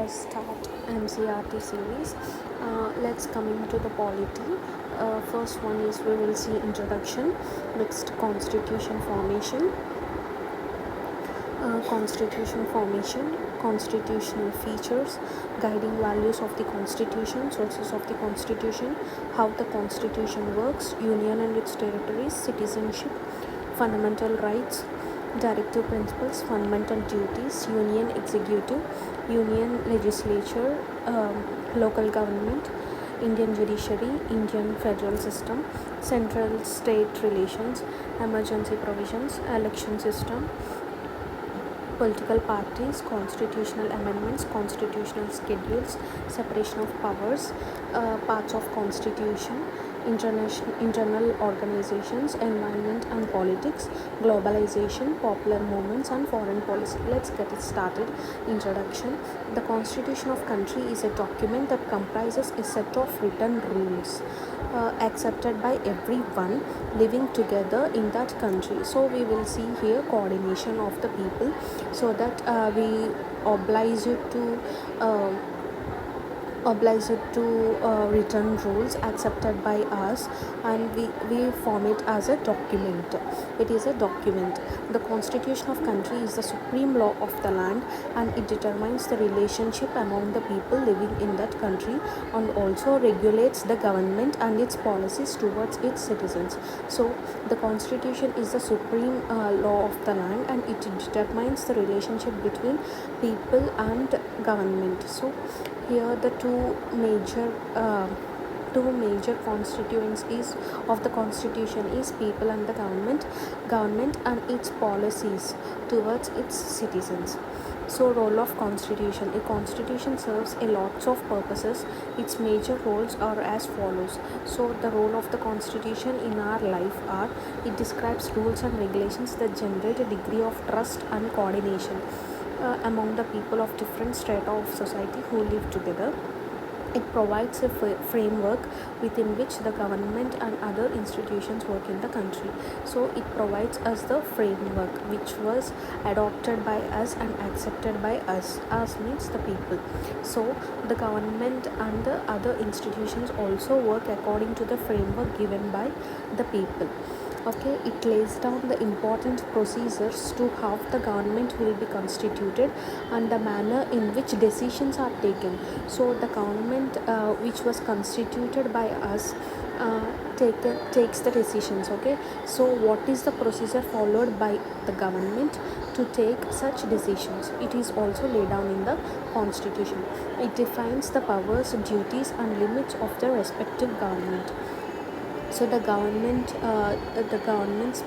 start NCERT series. Let's come into the polity. First one is we will see introduction, next constitution formation, constitutional features, guiding values of the constitution, sources of the constitution, how the constitution works, union and its territories, citizenship, fundamental rights, directive principles, fundamental duties, union executive, union legislature, local government, Indian judiciary, Indian federal system, central state relations, emergency provisions, election system, political parties, constitutional amendments, constitutional schedules, separation of powers, parts of constitution, internal organizations, environment and politics, globalization, popular movements and foreign policy. Let's get it started. Introduction. The Constitution of country is a document that comprises a set of written rules accepted by everyone living together in that country. So we will see here coordination of the people, so that we oblige it to written rules accepted by us, and we form it as a document. It is a document. The Constitution of country is the supreme law of the land, and it determines the relationship among the people living in that country, and also regulates the government and its policies towards its citizens. So the Constitution is the supreme law of the land, and it determines the relationship between people and government. So here the two major constituencies of the constitution is people and the government and its policies towards its citizens. So role of constitution. A constitution serves a lots of purposes. Its major roles are as follows. So the role of the constitution in our life are: it describes rules and regulations that generate a degree of trust and coordination among the people of different strata of society who live together. It provides a framework within which the government and other institutions work in the country. So it provides us the framework which was adopted by us and accepted by us. Us means the people. So the government and the other institutions also work according to the framework given by the people. Okay, it lays down the important procedures to how the government will be constituted and the manner in which decisions are taken. So the government which was constituted by us takes the decisions. Okay, so what is the procedure followed by the government to take such decisions? It is also laid down in the Constitution. It defines the powers, duties and limits of the respective government. So the government's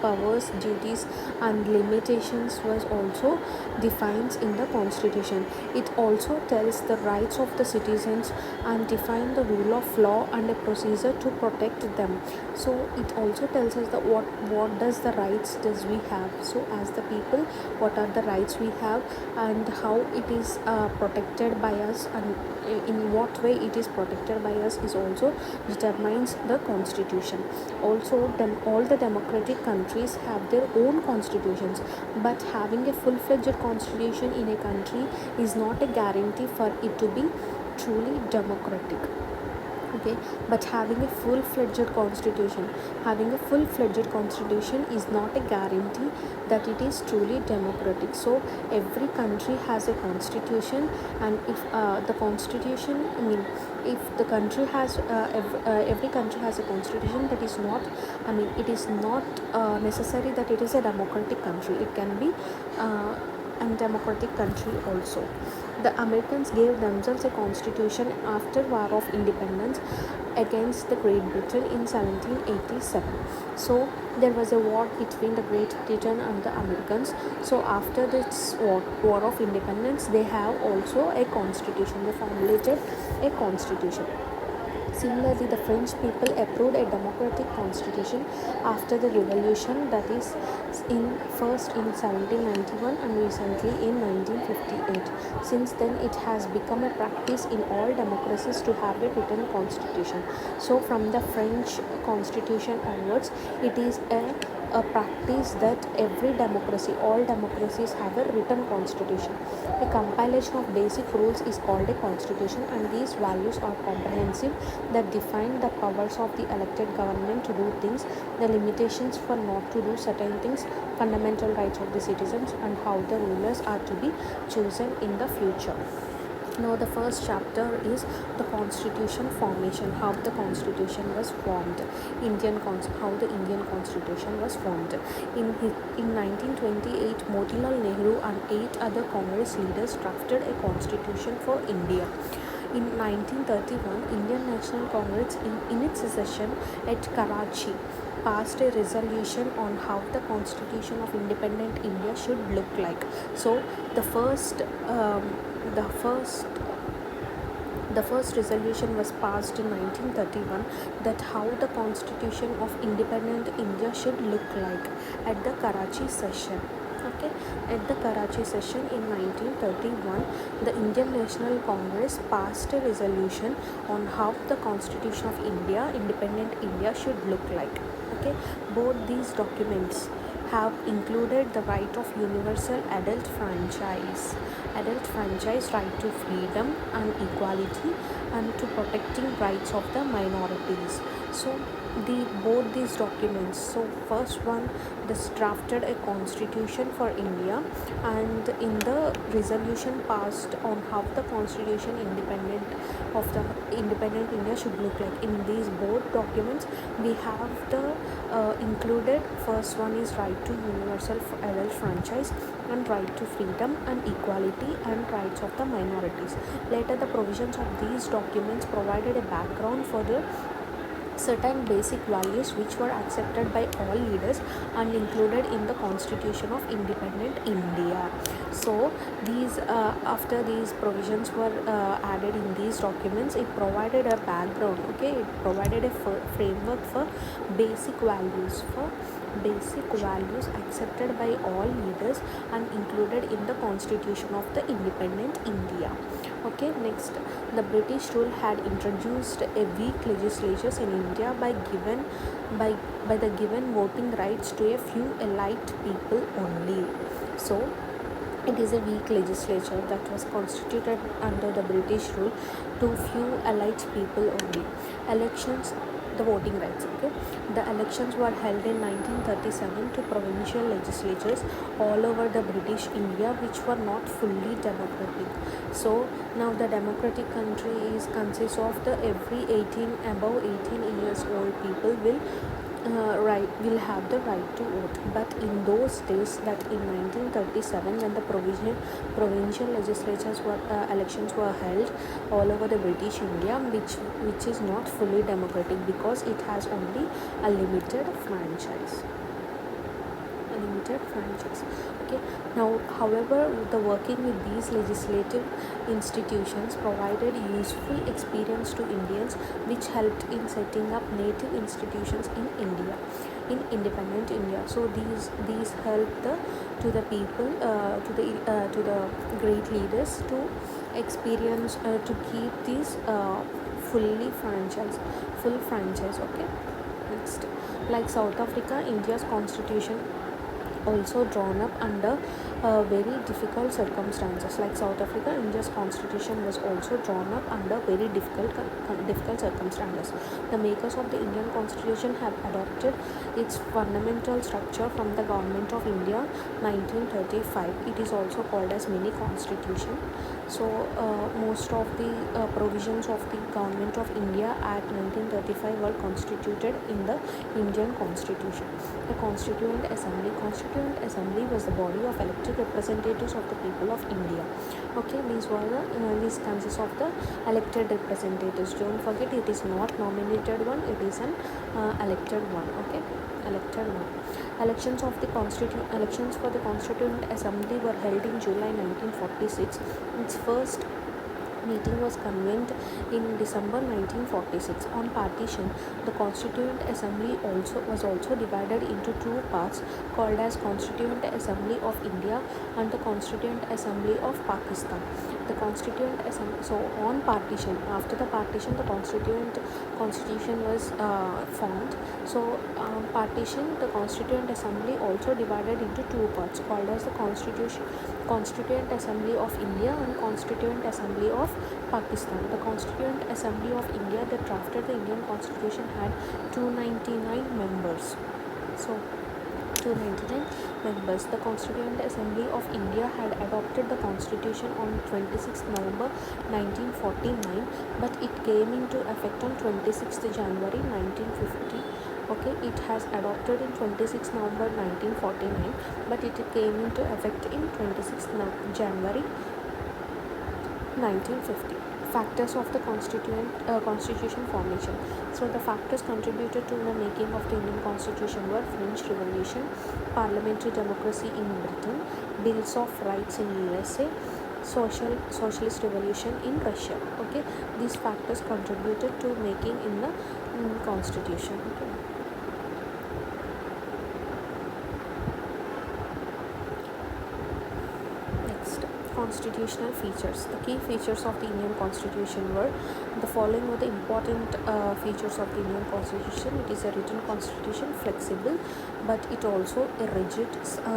powers, duties and limitations was also defined in the Constitution. It also tells the rights of the citizens and define the rule of law and a procedure to protect them. So it also tells us that what does the rights does we have. So as the people, what are the rights we have and how it is protected by us, and in what way it is protected by us is also determines the Constitution. Also, all the democratic countries have their own constitutions, but having a full-fledged constitution in a country is not a guarantee for it to be truly democratic. Okay, but having a full-fledged constitution is not a guarantee that it is truly democratic. So every country has a constitution, and if the constitution, if the country has every country has a constitution, that is not, it is not necessary that it is a democratic country. It can be undemocratic country also. The Americans gave themselves a constitution after War of Independence against the Great Britain in 1787. So there was a war between the Great Britain and the Americans. So after this war of Independence, they have also a constitution. They formulated a constitution. Similarly, the French people approved a democratic constitution after the revolution, that is first in 1791 and recently in 1958. Since then, it has become a practice in all democracies to have a written constitution. So from the French constitution onwards, it is a a practice that all democracies have a written constitution. A compilation of basic rules is called a constitution, and these values are comprehensive that define the powers of the elected government to do things, the limitations for not to do certain things, fundamental rights of the citizens, and how the rulers are to be chosen in the future. Now the first chapter is the constitution formation, how the constitution was formed, how the Indian constitution was formed. In 1928, Motilal Nehru and 8 other Congress leaders drafted a constitution for India. In 1931, Indian National Congress in its session at Karachi passed a resolution on how the constitution of independent India should look like. So the first resolution was passed in 1931, that how the constitution of independent India should look like at the Karachi session. Okay, at the Karachi session in 1931, the Indian National Congress passed a resolution on how the constitution of India, independent India, should look like. Okay, both these documents have included the right of universal adult franchise, right to freedom and equality, and to protecting rights of the minorities. So both these documents, so first one, this drafted a constitution for India, and in the resolution passed on how the constitution independent India should look like. In these both documents, we have the included, first one is right to universal adult franchise and right to freedom and equality and rights of the minorities. Later, the provisions of these documents provided a background for the certain basic values which were accepted by all leaders and included in the constitution of independent India. So these after these provisions were added in these documents, it provided a background. Okay, it provided a framework for basic values accepted by all leaders and included in the constitution of the independent India. Okay, next, the British rule had introduced a weak legislatures in India by the given voting rights to a few elite people only. So it is a weak legislature that was constituted under the British rule to few elite people only. Elections, the voting rights. Okay, the elections were held in 1937 to provincial legislatures all over the British India, which were not fully democratic. So now the democratic country consists of the above 18 years old people will have the right to vote. But in those days, that in 1937, when the provincial legislatures elections were held all over the British India, which is not fully democratic because it has only a limited franchise. Okay, now however, the working with these legislative institutions provided useful experience to Indians, which helped in setting up native institutions in independent India. So these helped to the people, to the great leaders to experience, to keep these full franchise. Okay, next, like South Africa, India's constitution also drawn up under very difficult circumstances. Like South Africa, India's constitution was also drawn up under very difficult circumstances. The makers of the Indian constitution have adopted its fundamental structure from the Government of India 1935. It is also called as mini constitution. So most of the provisions of the Government of India Act 1935 were constituted in the Indian constitution. The Constituent Assembly was the body of elected representatives of the people of India. Okay, these consists of the elected representatives. Don't forget, it is not nominated one, it is an elected one. Okay, elected one. Elections for the Constituent Assembly were held in July 1946. Its first meeting was convened in December 1946. On partition, the Constituent Assembly was also divided into two parts, called as Constituent Assembly of India and the Constituent Assembly of Pakistan. the Constituent Assembly. So on partition, after the partition, the constitution was formed. So partition, the Constituent Assembly also divided into two parts called as the Constituent Assembly of India and Constituent Assembly of Pakistan. The Constituent Assembly of India that drafted the Indian Constitution had 299 members. So 299 members. The Constituent Assembly of India had adopted the Constitution on 26 November 1949, but it came into effect on 26 January 1950. Okay, it has adopted in 26 November 1949, but it came into effect in 26 January 1950. Factors of the Constitution formation. So the factors contributed to the making of the Indian Constitution were French Revolution, parliamentary democracy in Britain, Bills of Rights in USA, socialist revolution in Russia. Okay, these factors contributed to making in the Constitution. Okay. Constitutional features. The key features of the Indian Constitution were the following were the important features of the Indian Constitution. It is a written constitution, flexible, but it also rigid.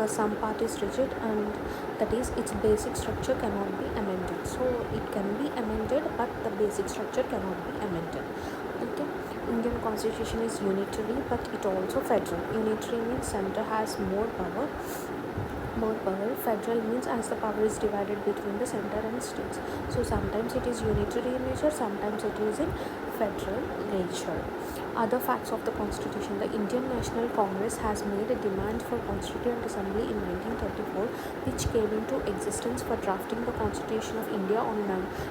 Some part is rigid, and that is its basic structure cannot be amended. So it can be amended, but the basic structure cannot be amended. Okay. Indian Constitution is unitary, but it also federal. Unitary means center has more power. Federal means as the power is divided between the center and states. So sometimes it is unitary in nature, sometimes it is in federal nature. Other facts of the Constitution. The Indian National Congress has made a demand for Constituent Assembly in 1934, which came into existence for drafting the Constitution of India on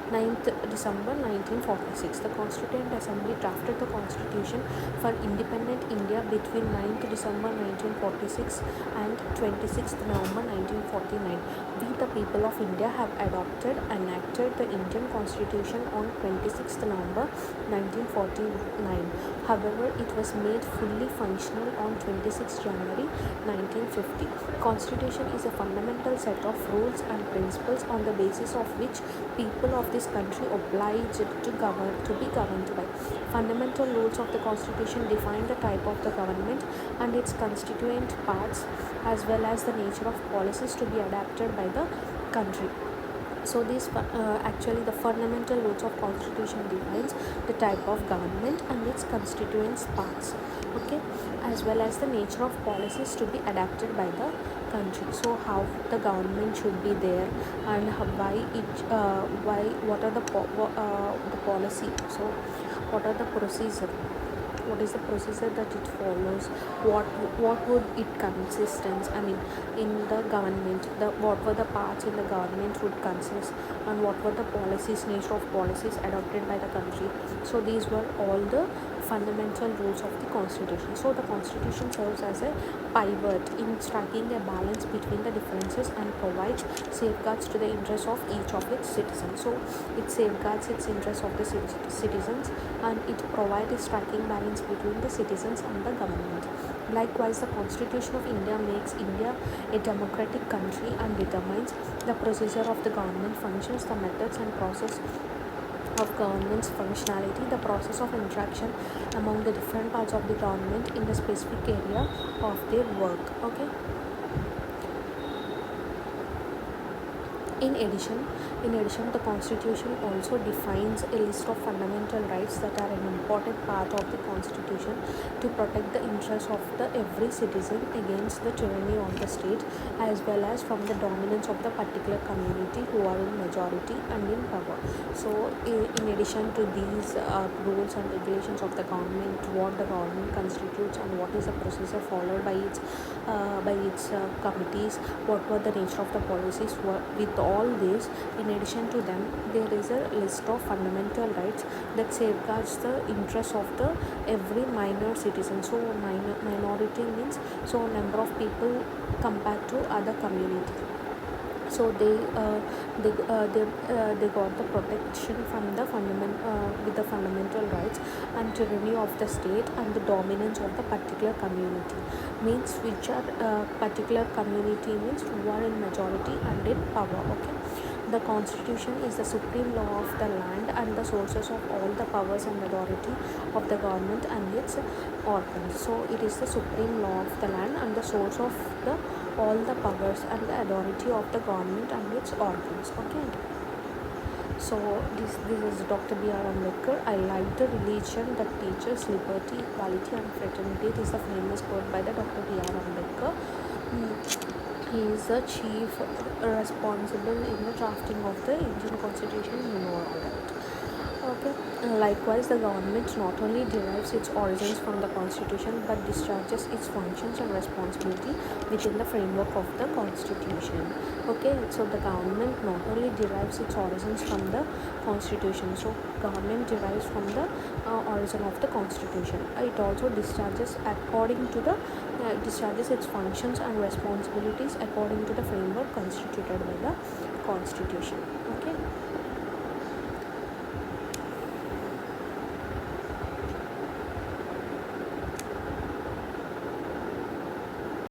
9th December 1946. The Constituent Assembly drafted the Constitution for independent India between 9th December 1946 and 26th November 1949. We, the people of India, have enacted the Indian Constitution on 26th November 1949. However, it was made fully functional on 26 January 1950. Constitution is a fundamental set of rules and principles on the basis of which people of this country obliged to be governed by. Fundamental rules of the Constitution define the type of the government and its constituent parts, as well as the nature of policies to be adapted by the country. So these actually the fundamental rules of Constitution defines the type of government and its constituent parts, okay, as well as the nature of policies to be adapted by the country. So how the government should be there, and what are the policy. So what are the procedure? What is the procedure that it follows? What would it consist in the government? What were the parts in the government would consist, and what were the policies, nature of policies adopted by the country. So these were all the fundamental rules of the Constitution. So the Constitution serves as a pivot in striking a balance between the differences and provides safeguards to the interests of each of its citizens. So it safeguards its interests of the citizens, and it provides a striking balance between the citizens and the government. Likewise, the Constitution of India makes India a democratic country and determines the procedure of the government functions, the methods and process of government's functionality, the process of interaction among the different parts of the government in the specific area of their work. Okay. In addition, the Constitution also defines a list of fundamental rights that are an important part of the Constitution to protect the interests of every citizen against the tyranny of the state, as well as from the dominance of the particular community who are in majority and in power. So in addition to these rules and regulations of the government, what the government constitutes and what is the procedure followed by its committees, what were the nature of the policies, with all this, in addition to them, there is a list of fundamental rights that safeguards the interests of the every minor citizen. So minority means number of people compared to other community. So they got the protection from the with the fundamental rights and tyranny of the state and the dominance of the particular community. Means which are particular community means who are in majority and in power. Okay. The constitution is the supreme law of the land and the sources of all the powers and authority of the government and its organs. So it is the supreme law of the land and the source of the all the powers and the authority of the government and its organs. Okay. So this is Dr. B.R. Ambedkar. I like the religion that teaches liberty, equality and fraternity. This is the famous quote by the Dr. B.R. Ambedkar. He is the chief responsible in the drafting of the Indian Constitution. You know all that. Okay. Likewise, the government not only derives its origins from the Constitution but discharges its functions and responsibility within the framework of the Constitution. Okay, so the government not only derives its origins from the Constitution, so government derives from the origin of the Constitution. It also discharges according to the discharges its functions and responsibilities according to the framework constituted by the Constitution. Okay.